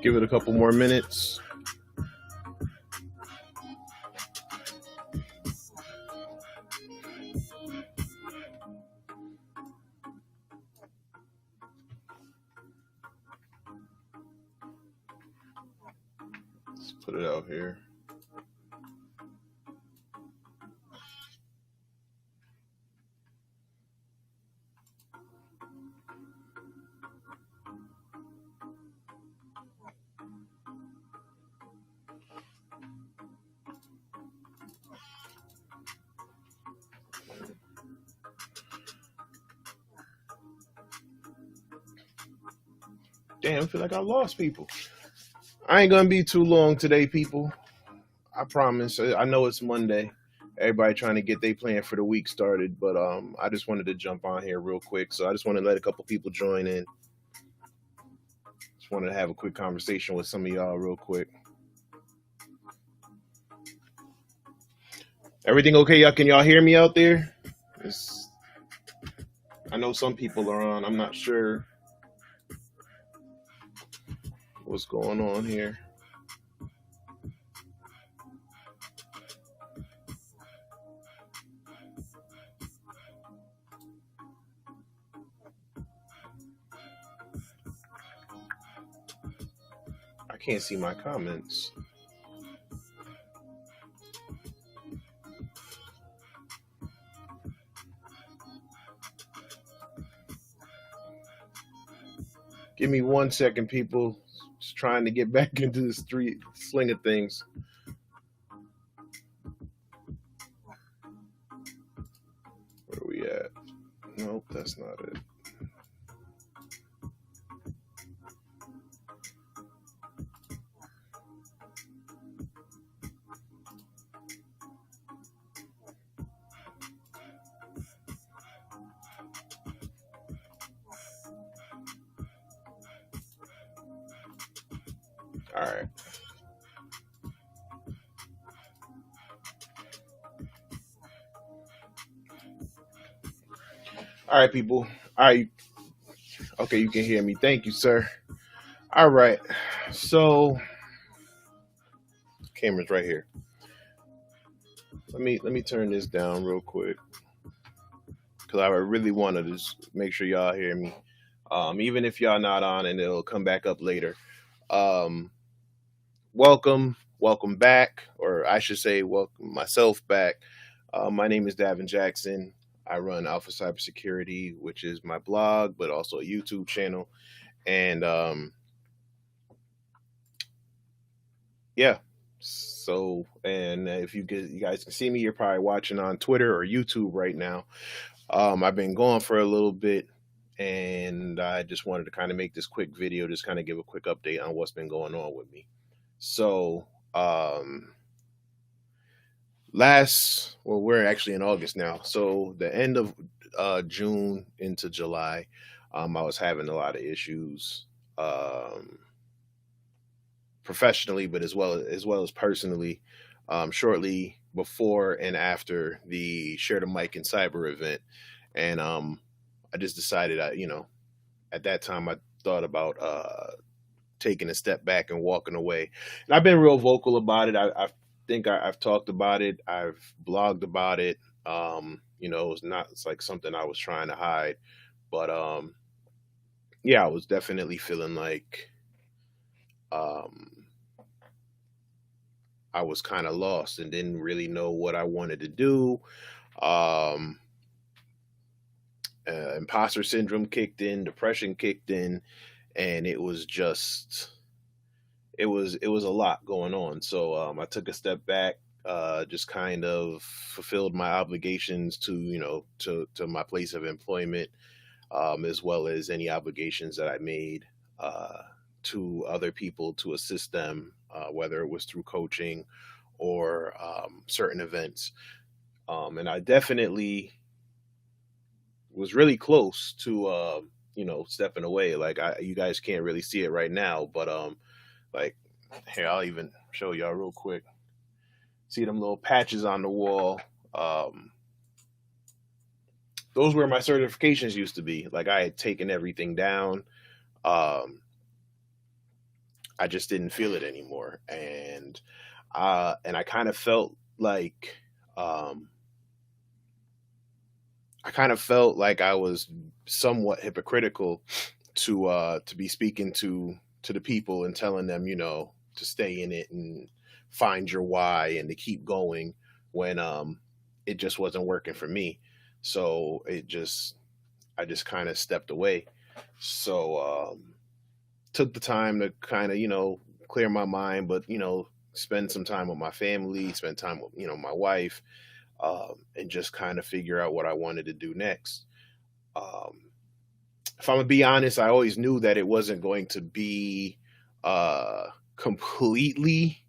Give it a couple more minutes. Let's put it out here. Damn, I feel like I lost people. I ain't gonna be too long today, people. I promise. I know it's Monday. Everybody trying to get their plan for the week started, but I just wanted to jump on here real quick. So I just want to let a couple people join in. Just wanted to have a quick conversation with some of y'all real quick. Everything okay? Can y'all hear me out there? I know some people are on. I'm not sure what's going on here. I can't see my comments. Give me 1 second, people. Just trying to get back into the street swing of things. Where are we at? Nope, that's not it. All right. All right, people. All right. Okay, you can hear me. Thank you, sir. All right. So, camera's right here. Let me turn this down real quick because I really want to just make sure y'all hear me. Even if y'all not on, and it'll come back up later. Welcome back, or I should say, welcome myself back. My name is Davin Jackson. I run Alpha Cybersecurity, which is my blog, but also a YouTube channel. And yeah. So, and if you guys can see me, you're probably watching on Twitter or YouTube right now. I've been gone for a little bit, and I just wanted to kind of make this quick video, just kind of give a quick update on what's been going on with me. So, we're actually in August now. So the end of June into July, I was having a lot of issues, professionally, but as well as personally. Shortly before and after the Share the Mic and Cyber event, and I just decided, at that time I thought about taking a step back and walking away. And I've been real vocal about it. I think I've talked about it. I've blogged about it. It's like something I was trying to hide, but yeah, I was definitely feeling like I was kind of lost and didn't really know what I wanted to do. Imposter syndrome kicked in, depression kicked in, and it was a lot going on. So I took a step back, just kind of fulfilled my obligations to my place of employment, as well as any obligations that I made to other people to assist them, whether it was through coaching or certain events. And I definitely was really close to stepping away. Like, you guys can't really see it right now, but like, here, I'll even show y'all real quick. See them little patches on the wall. those where my certifications used to be. Like I had taken everything down. Um, I just didn't feel it anymore, and I kind of felt like um, I was somewhat hypocritical to be speaking to the people and telling them, to stay in it and find your why and to keep going when it just wasn't working for me. So I just kind of stepped away. So took the time to kind of, clear my mind, but spend some time with my family, spend time with, my wife, and just kind of figure out what I wanted to do next. Um, if I'm gonna be honest, I always knew that it wasn't going to be completely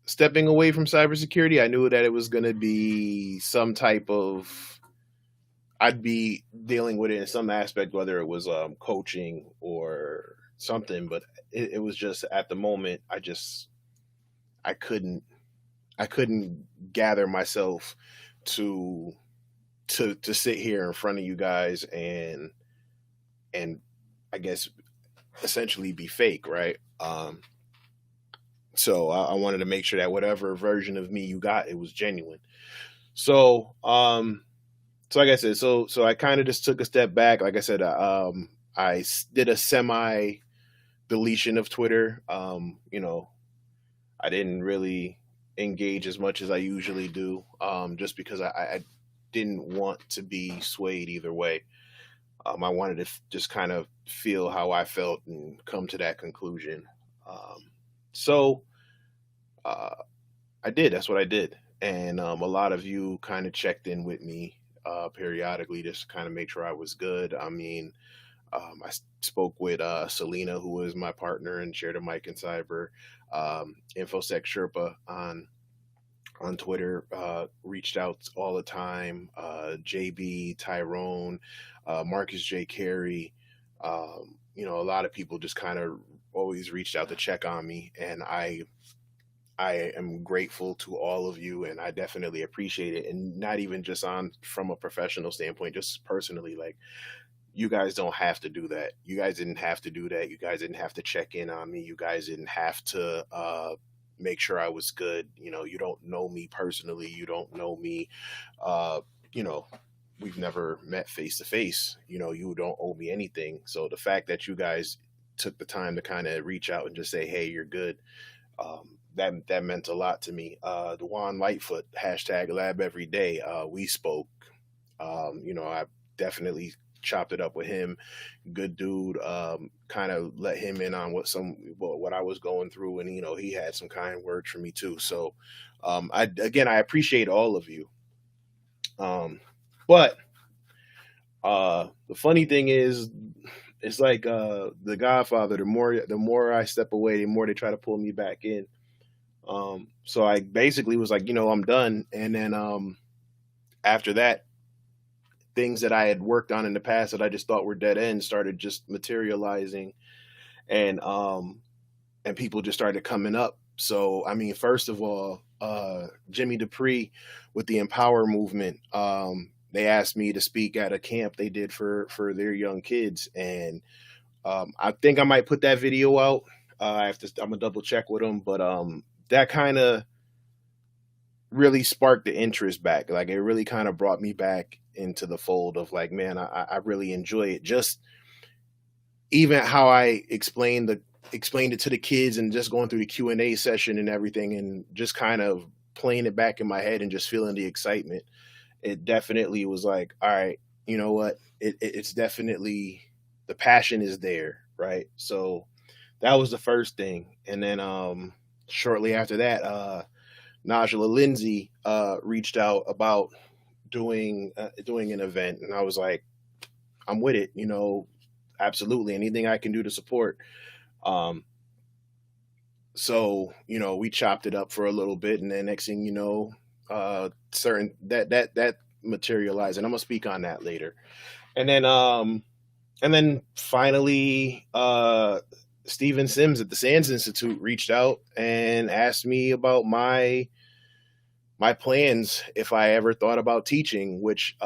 stepping away from cybersecurity. I knew that it was going to be some type of, I'd be dealing with it in some aspect, whether it was coaching or something. But it was just at the moment, I couldn't I couldn't gather myself to to sit here in front of you guys and I guess essentially be fake, right? So I wanted to make sure that whatever version of me you got, it was genuine. So so like I said, so I kind of just took a step back. Like I said, did a semi deletion of Twitter. I didn't really engage as much as I usually do, just because I didn't want to be swayed either way. I wanted to just kind of feel how I felt and come to that conclusion. So uh, I did. That's what I did. And a lot of you kind of checked in with me periodically just to kind of make sure I was good. I mean, spoke with Selena, who was my partner and shared a mic in cyber. InfoSec Sherpa on Twitter reached out all the time. JB, Tyrone, Marcus J. Carey. A lot of people just kind of always reached out to check on me, and I am grateful to all of you, and I definitely appreciate it. And not even just on from a professional standpoint, just personally, like you guys don't have to do that. You guys didn't have to do that. You guys didn't have to check in on me. You guys didn't have to make sure I was good. You don't know me personally. You don't know me. You know, we've never met face to face. You don't owe me anything. So the fact that you guys took the time to kind of reach out and just say, "Hey, you're good," that meant a lot to me. Dewan Lightfoot, hashtag Lab Every Day. We spoke. I definitely chopped it up with him. Good dude. Kind of let him in on what I was going through, and he had some kind words for me too. So, I appreciate all of you. But the funny thing is, it's like the Godfather. The more I step away, the more they try to pull me back in. So I basically was like, I'm done. And then after that, things that I had worked on in the past that I just thought were dead ends started just materializing, and people just started coming up. So I mean, first of all, Jimmy Dupree with the Empower movement, they asked me to speak at a camp they did for their young kids, and I think I might put that video out. I'm gonna double check with them, but that kind of really sparked the interest back. Like it really kind of brought me back into the fold of like, man, I really enjoy it. Just even how I explained it to the kids and just going through the Q&A session and everything and just kind of playing it back in my head and just feeling the excitement. It definitely was like, all right, you know what? It's definitely, the passion is there, right? So that was the first thing. And then shortly after that, Najla Lindsay reached out about doing an event, and I was like, I'm with it, absolutely, anything I can do to support. So we chopped it up for a little bit, and then next thing you know, certain that materialized, and I'm gonna speak on that later. And then finally, Stephen Sims at the SANS Institute reached out and asked me about my plans if I ever thought about teaching, which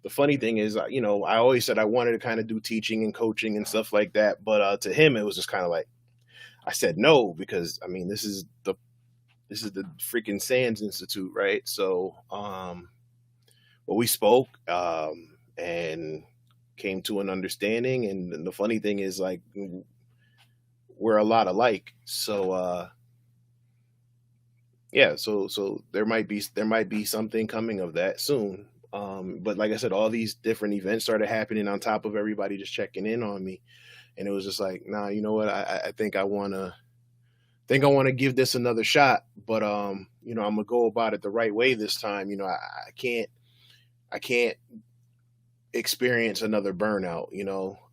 the funny thing is, I always said I wanted to kind of do teaching and coaching and stuff like that, but to him, it was just kind of like I said no because I mean, this is the freaking Sands Institute, right? So, well, we spoke and came to an understanding, and the funny thing is, like, we're a lot alike. So, yeah, so there might be something coming of that soon. But like I said, all these different events started happening on top of everybody just checking in on me, and it was just like, nah, you know what? I think I want to give this another shot, but I'm gonna go about it the right way this time. I can't experience another burnout.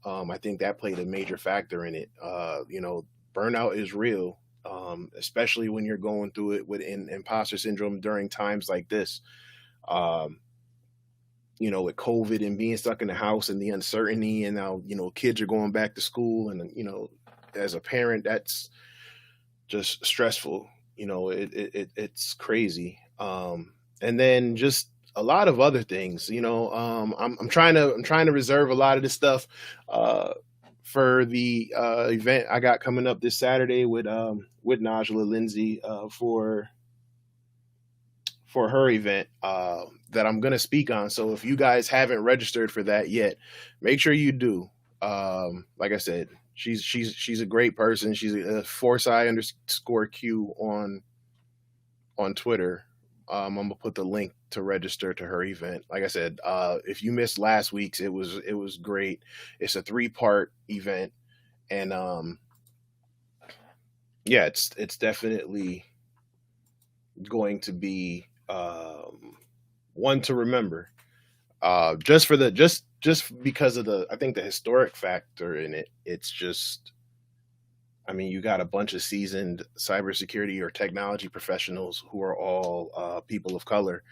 I think that played a major factor in it. Burnout is real, especially when you're going through it with imposter syndrome during times like this. Um, with COVID and being stuck in the house and the uncertainty, and now kids are going back to school, and as a parent, that's just stressful. It's crazy. And then just a lot of other things. I'm trying to reserve a lot of this stuff uh, for the event I got coming up this Saturday with Najla Lindsay for her event that I'm gonna speak on. So if you guys haven't registered for that yet, make sure you do. Like I said, she's a great person. She's a Forsyth underscore Q on Twitter. I'm gonna put the link to register to her event. Like I said, if you missed last week's, it was great. It's a 3-part event, and yeah, it's definitely going to be one to remember. Just for the just because of the I think the historic factor in it. It's just I mean, you got a bunch of seasoned cybersecurity or technology professionals who are all people of color,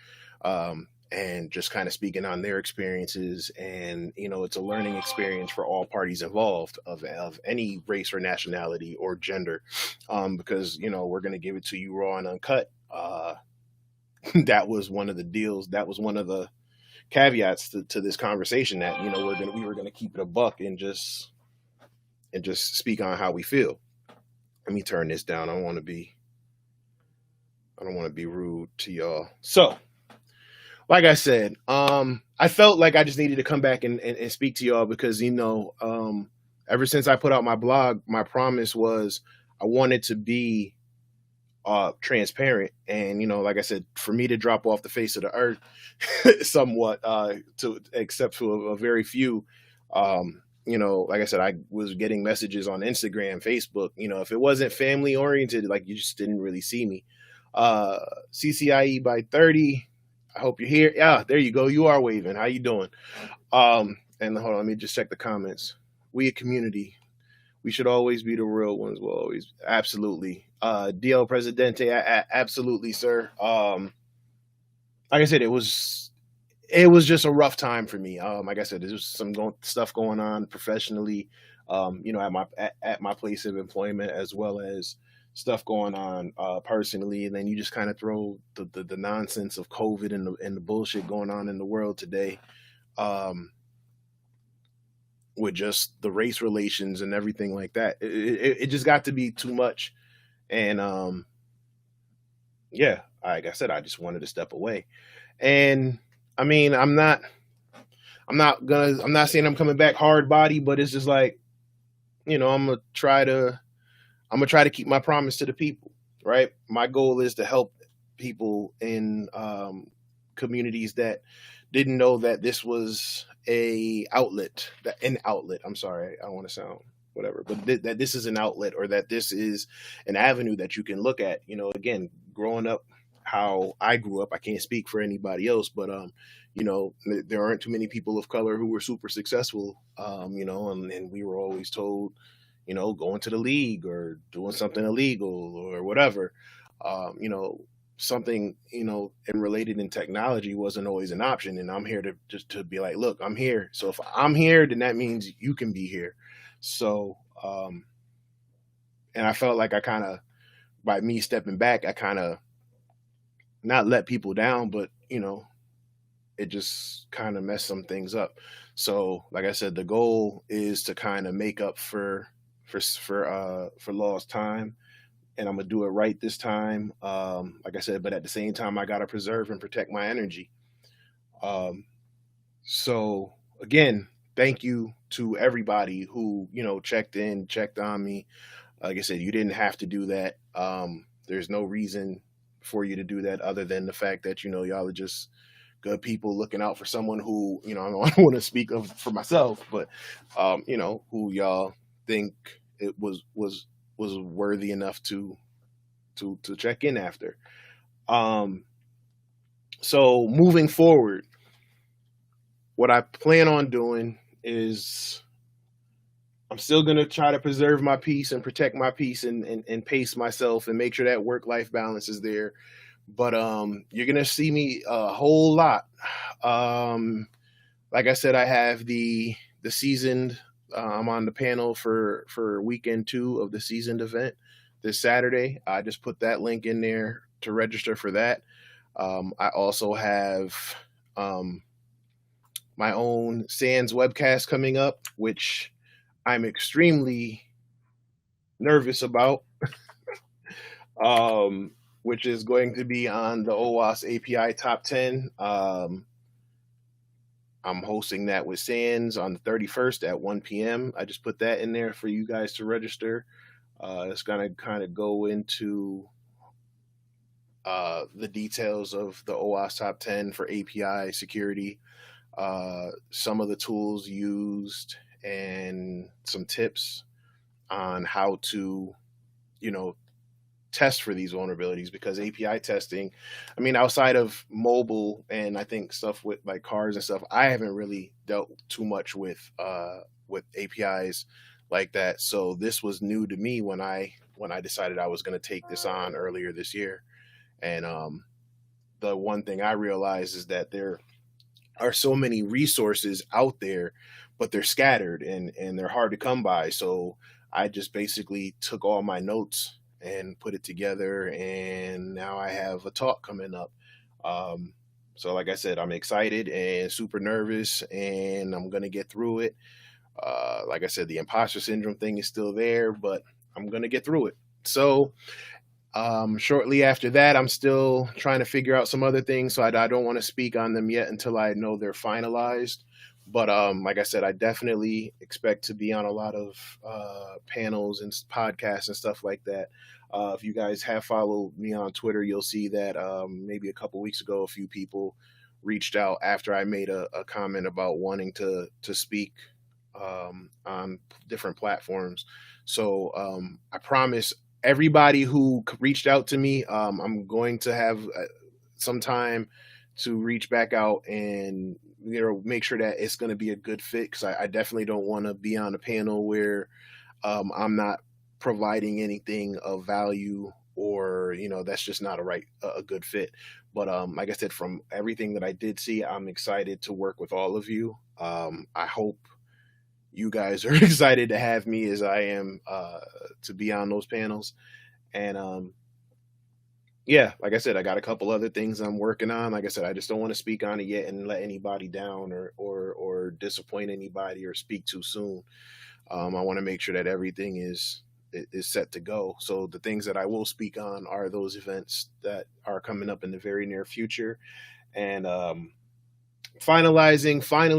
and just kind of speaking on their experiences. And it's a learning experience for all parties involved of any race or nationality or gender, because we're going to give it to you raw and uncut. That was one of the deals. That was one of the caveats to this conversation, that we were gonna keep it a buck and just speak on how we feel. Let me turn this down. I don't want to be rude to y'all. So, like I said, I felt like I just needed to come back and speak to y'all because ever since I put out my blog, my promise was I wanted to be transparent, and like I said, for me to drop off the face of the earth somewhat, to except for a very few. Like I said, I was getting messages on Instagram, Facebook. If it wasn't family oriented, like, you just didn't really see me. uh CCIE by 30, I hope you're here. Yeah, there you go, you are waving. How you doing? And hold on, let me just check the comments. We a community, we should always be the real ones. We'll always, absolutely. DL Presidente, absolutely, sir. Like I said, it was just a rough time for me. Like I said, there's just some stuff going on professionally, at my place of employment, as well as stuff going on personally. And then you just kind of throw the nonsense of COVID and the bullshit going on in the world today, um, with just the race relations and everything like that. It just got to be too much. And yeah, like I said, I just wanted to step away. And I mean, I'm not saying I'm coming back hard body, but it's just like, I'm gonna try to keep my promise to the people, right? My goal is to help people in communities that didn't know that this was an outlet. I'm sorry, I don't want to sound whatever, but that this is an outlet, or that this is an avenue that you can look at. Again, growing up how I grew up, I can't speak for anybody else, but there aren't too many people of color who were super successful, and we were always told, going to the league or doing something illegal or whatever. Something, and related in technology wasn't always an option. And I'm here to just to be like, look, I'm here. So if I'm here, then that means you can be here. So, and I felt like I kind of, by me stepping back, I kind of not let people down, but, it just kind of messed some things up. So, like I said, the goal is to kind of make up for lost time, and I'm gonna do it right this time. Like I said, but at the same time, I gotta preserve and protect my energy. Um, so again, thank you to everybody who checked in, checked on me. Like I said, you didn't have to do that. There's no reason for you to do that other than the fact that y'all are just good people looking out for someone who I don't want to speak of for myself, but who y'all think it was worthy enough to check in after. Um, so moving forward, what I plan on doing is I'm still gonna try to preserve my peace and protect my peace and pace myself and make sure that work life balance is there. But you're gonna see me a whole lot. Like I said, I have the seasoned. I'm on the panel for weekend 2 of the seasoned event this Saturday. I just put that link in there to register for that. I also have my own Sans webcast coming up, which I'm extremely nervous about, which is going to be on the OWASP API Top 10. I'm hosting that with Sans on the 31st at 1 p.m. I just put that in there for you guys to register. It's going to kind of go into the details of the OWASP Top 10 for API security, some of the tools used, and some tips on how to, test for these vulnerabilities, because API testing, I mean, outside of mobile and I think stuff with like cars and stuff, I haven't really dealt too much with APIs like that. So this was new to me when I decided I was going to take this on earlier this year. And the one thing I realized is that there are so many resources out there, but they're scattered and they're hard to come by. So I just basically took all my notes and put it together, and now I have a talk coming up. So like I said, I'm excited and super nervous, and I'm gonna get through it. Like I said, the imposter syndrome thing is still there, but I'm gonna get through it. So shortly after that, I'm still trying to figure out some other things, so I don't want to speak on them yet until I know they're finalized. But like I said, I definitely expect to be on a lot of panels and podcasts and stuff like that. If you guys have followed me on Twitter, you'll see that maybe a couple weeks ago, a few people reached out after I made a comment about wanting to speak on different platforms. So I promise everybody who reached out to me, I'm going to have some time to reach back out and make sure that it's going to be a good fit, because I definitely don't want to be on a panel where I'm not providing anything of value, or that's just not a good fit. But like I said, from everything that I did see, I'm excited to work with all of you. I hope you guys are excited to have me as I am to be on those panels. And yeah, like I said, I got a couple other things I'm working on. Like I said, I just don't want to speak on it yet and let anybody down or disappoint anybody or speak too soon. I want to make sure that everything is set to go. So the things that I will speak on are those events that are coming up in the very near future. And finally,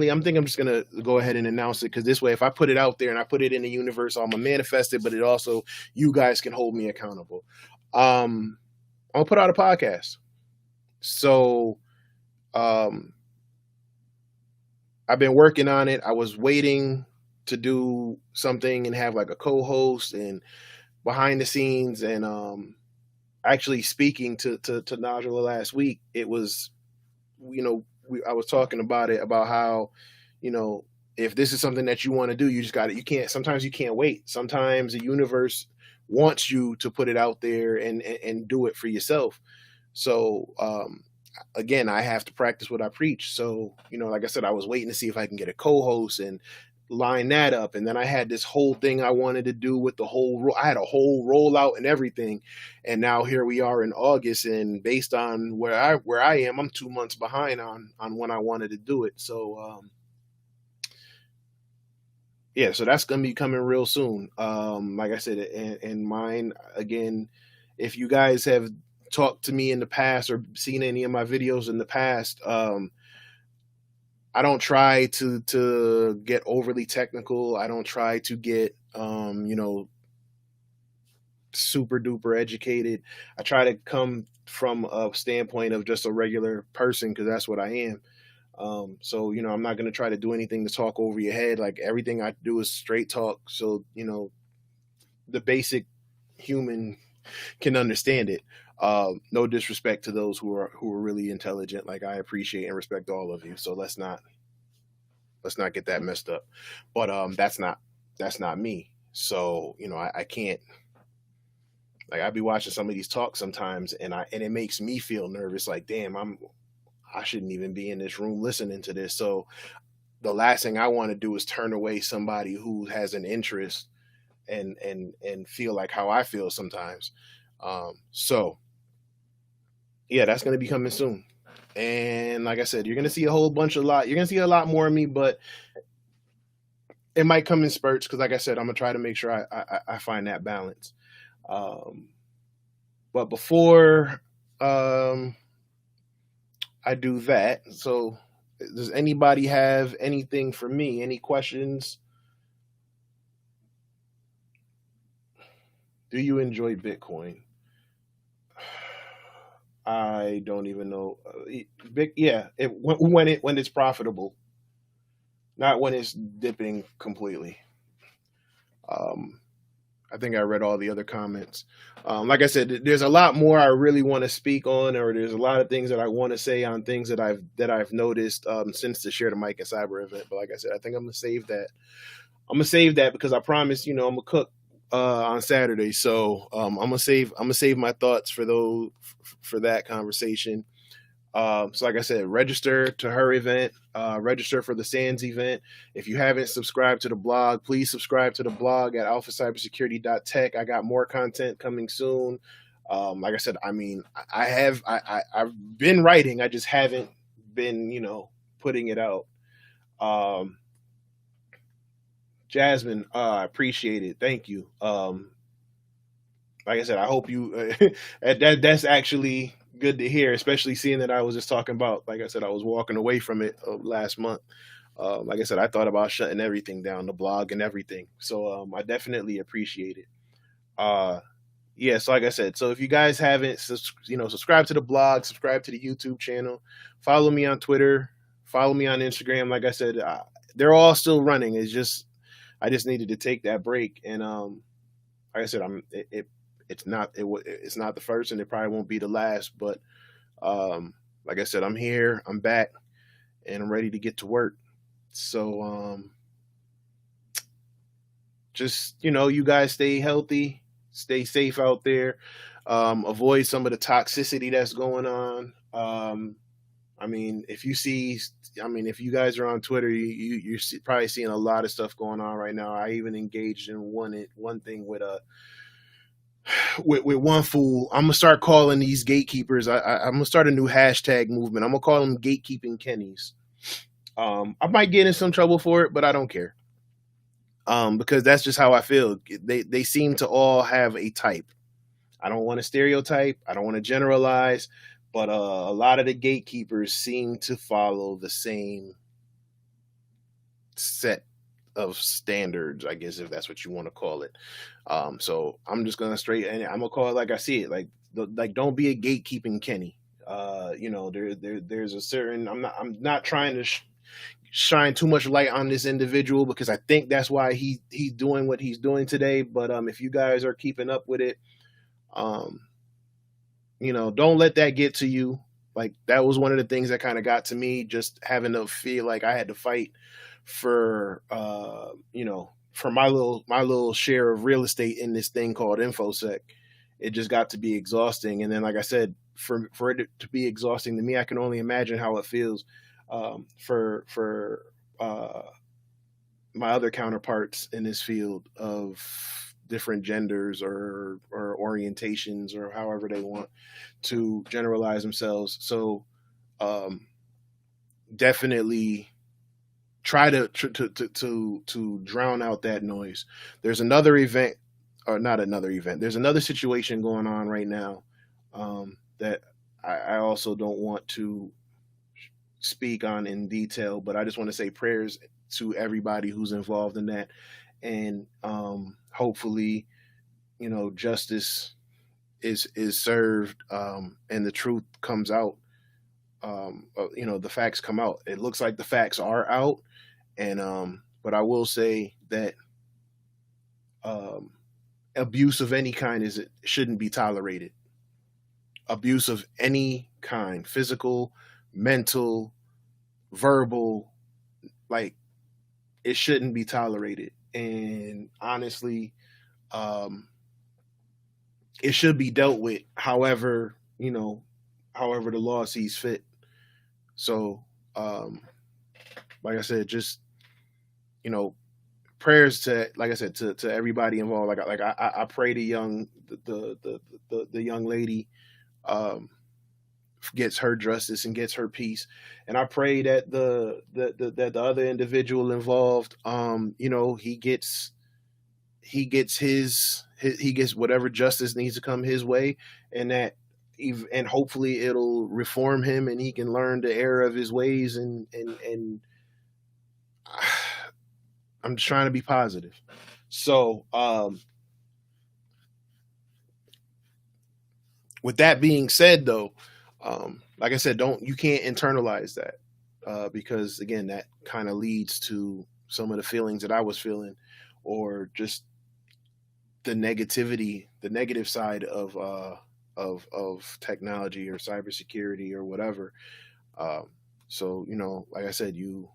I'm just gonna go ahead and announce it, because this way, if I put it out there and I put it in the universe, I'm gonna manifest it, but it also, you guys can hold me accountable. I'm gonna put out a podcast. So I've been working on it. I was waiting to do something and have like a co-host and behind the scenes, and actually speaking to Najla last week. It was, I was talking about it, about how, if this is something that you want to do, you just got it. Sometimes you can't wait. Sometimes the universe wants you to put it out there and do it for yourself. So again, I have to practice what I preach. So like I said, I was waiting to see if I can get a co-host, and line that up, and then I had this whole thing I wanted to do with the I had a whole rollout and everything, and now here we are in August, and based on where I am, I'm 2 months behind on when I wanted to do it. So yeah, so that's gonna be coming real soon. Like I said, and mine again. If you guys have talked to me in the past or seen any of my videos in the past, I don't try to get overly technical. I don't try to get super duper educated. I try to come from a standpoint of just a regular person because that's what I am. So I'm not gonna try to do anything to talk over your head. Like everything I do is straight talk. So the basic human can understand it. No disrespect to those who are really intelligent. Like I appreciate and respect all of you. So let's not get that messed up. But that's not me. So I can't, like, I'd be watching some of these talks sometimes, and it makes me feel nervous. Like, damn, I shouldn't even be in this room listening to this. So the last thing I want to do is turn away somebody who has an interest and feel like how I feel sometimes. So yeah, that's going to be coming soon. And like I said, you're going to see you're going to see a lot more of me, but it might come in spurts. Cause like I said, I'm gonna try to make sure I find that balance. But before, I do that. So does anybody have anything for me? Any questions? Do you enjoy Bitcoin? I don't even know. Yeah, when it's profitable, not when it's dipping completely. Um, I think I read all the other comments. Like I said, there's a lot more I really want to speak on, or there's a lot of things that I want to say on things that I've noticed since the Share the Mic and Cyber event. But like I said, I think I'm gonna save that. I'm gonna save that because I promise, I'm gonna cook on Saturday, so I'm gonna save my thoughts for for that conversation. So like I said, register to her event, register for the Sands event. If you haven't subscribed to the blog, please subscribe to the blog at alphacybersecurity.tech. I got more content coming soon. Like I said, I mean, I've been writing, I just haven't been, putting it out. Um, Jasmine, I appreciate it. Thank you. Like I said, I hope you that's actually good to hear, especially seeing that I was just talking about, like I said, I was walking away from it last month. Like I said, I thought about shutting everything down, the blog and everything. So I definitely appreciate it. Uh, yeah, so like I said, so if you guys haven't, subscribe to the blog, subscribe to the YouTube channel, follow me on Twitter, follow me on Instagram. Like I said, they're all still running. I just needed to take that break, and like I said, it's not the first, and it probably won't be the last. But like I said, I'm here, I'm back, and I'm ready to get to work. So just you guys stay healthy, stay safe out there, avoid some of the toxicity that's going on. I mean, if you guys are on Twitter, you're probably seeing a lot of stuff going on right now. I even engaged in one thing with with one fool. I'm gonna start calling these gatekeepers. I'm gonna start a new hashtag movement. I'm gonna call them gatekeeping Kennys. I might get in some trouble for it, but I don't care. Because that's just how I feel. They seem to all have a type. I don't want to stereotype. I don't want to generalize, but a lot of the gatekeepers seem to follow the same set of standards, I guess, if that's what you want to call it. So I'm just gonna and I'm gonna call it like I see it. Like don't be a gatekeeping Kenny. There's a certain. I'm not trying to shine too much light on this individual because I think that's why he's doing what he's doing today. But if you guys are keeping up with it, don't let that get to you. Like that was one of the things that kind of got to me, just having to feel like I had to fight for for my little share of real estate in this thing called InfoSec. It just got to be exhausting. And then, like I said, for it to be exhausting to me, I can only imagine how it feels for my other counterparts in this field of different genders or orientations or however they want to generalize themselves. So um, definitely try to drown out that noise. There's another event, or not another event. There's another situation going on right now that I also don't want to speak on in detail, but I just want to say prayers to everybody who's involved in that, and hopefully, justice is served, and the truth comes out. The facts come out. It looks like the facts are out, and but I will say that um, abuse of any kind is shouldn't be tolerated. Abuse of any kind, physical, mental, verbal, like it shouldn't be tolerated. And honestly, um, it should be dealt with however the law sees fit. So, um, like I said, just you know, prayers to, like I said, to everybody involved. I pray the young lady um, gets her justice and gets her peace, and I pray that the other individual involved, he gets he gets whatever justice needs to come his way, and that and hopefully it'll reform him and he can learn the error of his ways, and I'm just trying to be positive. So, with that being said, though, like I said, you can't internalize that, because again, that kind of leads to some of the feelings that I was feeling, or just the negativity, the negative side of technology or cybersecurity or whatever. Um, so like I said, you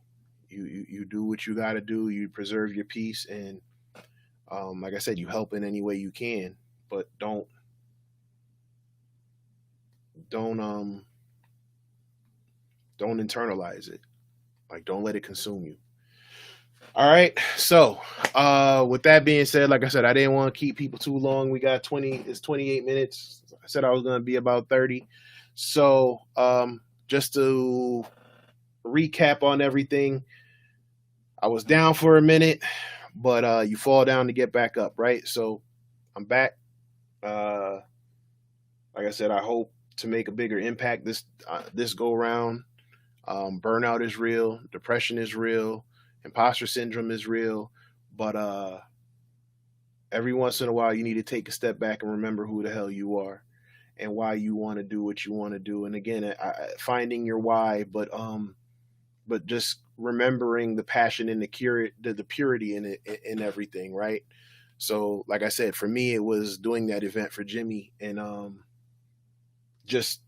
do what you got to do. You preserve your peace, and like I said, you help in any way you can, but don't um don't internalize it. Like, don't let it consume you. All right. So, with that being said, like I said, I didn't want to keep people too long. We got 28 minutes. I said I was going to be about 30. So, just to recap on everything, I was down for a minute, but you fall down to get back up, right? So, I'm back. Uh, like I said, I hope to make a bigger impact this go round. Burnout is real, depression is real, imposter syndrome is real, but every once in a while you need to take a step back and remember who the hell you are and why you want to do what you want to do. And again, finding your why, but just remembering the passion and the purity in it, in everything, right? So, like I said, for me, it was doing that event for Jimmy, and just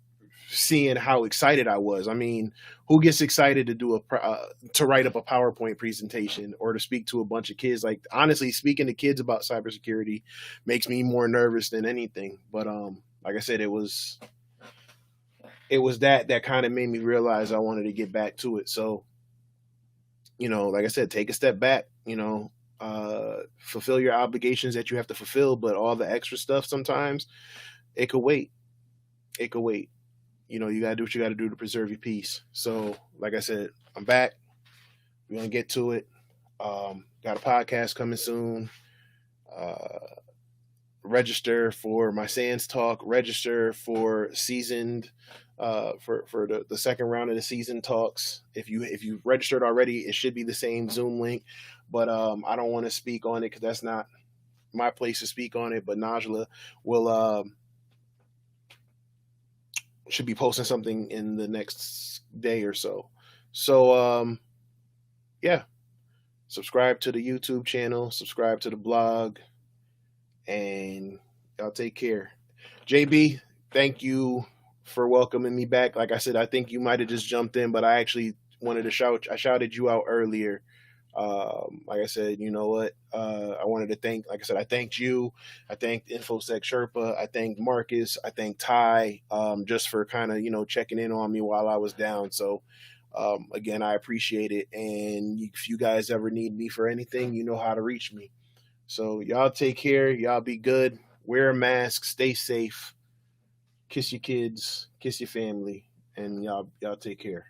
seeing how excited I was. I mean, who gets excited to to write up a PowerPoint presentation or to speak to a bunch of kids? Like, honestly, speaking to kids about cybersecurity makes me more nervous than anything. But like I said, it was that kind of made me realize I wanted to get back to it. So, like I said, take a step back. Fulfill your obligations that you have to fulfill, but all the extra stuff sometimes it could wait. It could wait. You got to do what you got to do to preserve your peace. So, like I said, I'm back. We're going to get to it. Got a podcast coming soon. Register for my Sands Talk. Register for seasoned, for the second round of the season talks. If you registered already, it should be the same Zoom link. But I don't want to speak on it because that's not my place to speak on it. But Najla will should be posting something in the next day or so. So yeah, subscribe to the YouTube channel, subscribe to the blog, and y'all take care. JB, thank you for welcoming me back. Like I said, I think you might have just jumped in, but I actually wanted to I shouted you out earlier. Like I said, you know what? I wanted to thank, like I said, I thanked you. I thanked InfoSec Sherpa. I thanked Marcus. I thanked Ty, just for kind of, checking in on me while I was down. So, Again, I appreciate it. And if you guys ever need me for anything, you know how to reach me. So y'all take care. Y'all be good. Wear a mask. Stay safe. Kiss your kids. Kiss your family. And y'all take care.